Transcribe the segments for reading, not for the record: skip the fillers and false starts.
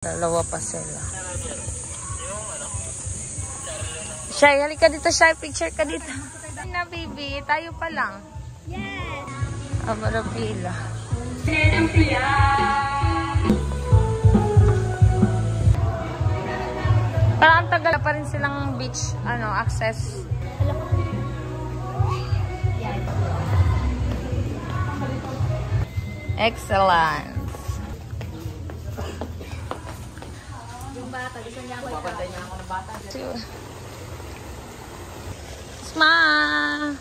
Dalawa pa sila. Shy, halika dito, Shy. Picture ka dito. Na, baby. Tayo pa lang. Yes! Amara pila. Parang tagal pa rin silang beach, access. Excellent. Bata, gusto niya ako ipapantay niya ako ng bata. Smile!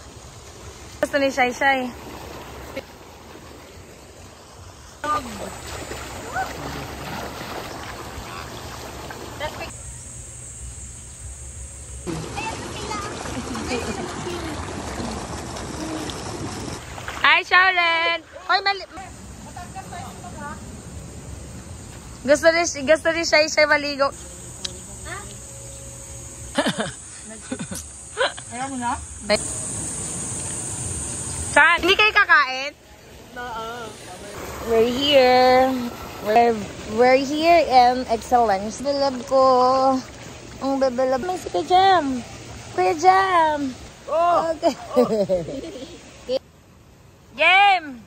Gusto ni Shy Shy. Hi, Sharon! Hoy, mali... Gusto ni Shy Shy maligo. Ayaw mo na? Saan? Hindi kayo kakain? We're here. We're here in Excellence. Bilab ko. Ang bebilab. May si Kuya Jam. Kuya Jam. Oh! Okay. Game!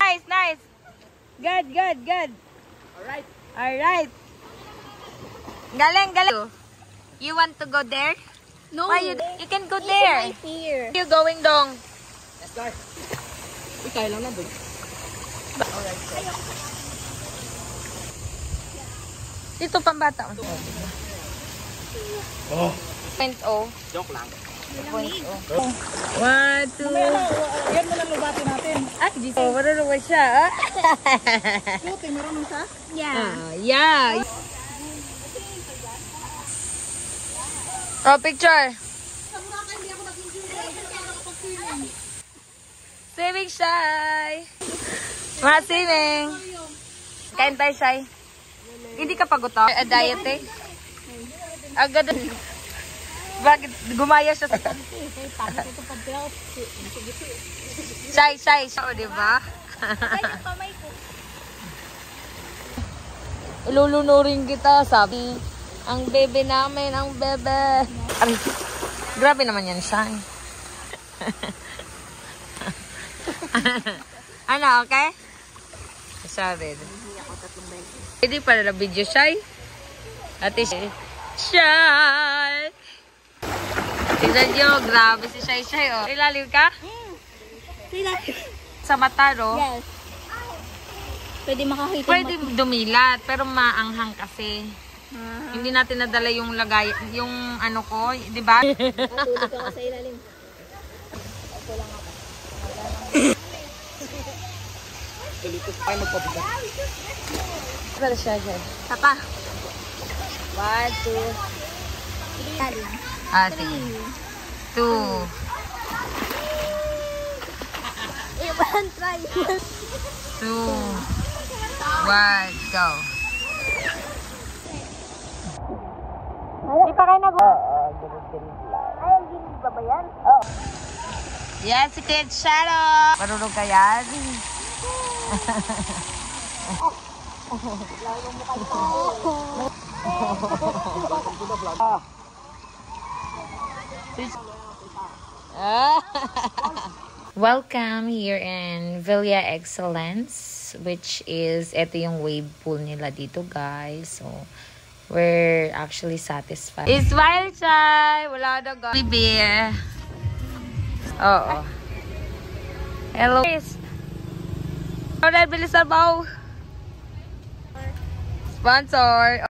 Nice, nice. Good. Alright. Galing. You want to go there? No. Why you can go there. Right here. You going dong? Let's go. Uy, kaya lang na doon. Alright. Dito pambata. Oh. 0.0. Joke lang. 0.0. 1, 2. Yan mo lang lubatin natin. Ah, dito. Wala naman siya. Puti, meron mo siya? Yeah. Oh, picture. Swimming Shy. Mga swimming. Kain tayo, Shy. Hindi ka pagod to? Diet eh. Agad. Bakit? Gumaya siya sa... Shy. O, diba? Ilulunurin kita, sabi. Ang bebe namin, ang bebe. Ay, grabe naman yan, Shy. Ano, okay? Sabi. Hindi pala na video, Shy. Ate, Shy. Tignan nyo, grabe si Shy, oh. Ilalim ka? Sa mata, no? Yes. Pwede makakita. Pwede dumilat, pero maanghang kasi. Hindi natin nadala yung lagay, yung ano ko, di ba? Matulog ako sa ilalim. Ako lang ako. Dalitos tayo magpabigat. Pero siya. Tapa. 1, 2. Ate. 2. Iban, try. 2. 1, go. Hindi pa kayo nag- Girid lang. Ay, ang ginig ba ba yan? Oo. Yes, si Kid Shadow. Marunong ka yan? Welcome here in Villa Excellence, which is, ito yung wave pool nila dito, guys. So, we're actually satisfied. Smile, Chay! Wala na, guys. Beer. Oo. Hello. Ronald, bilisan mo. Sponsor.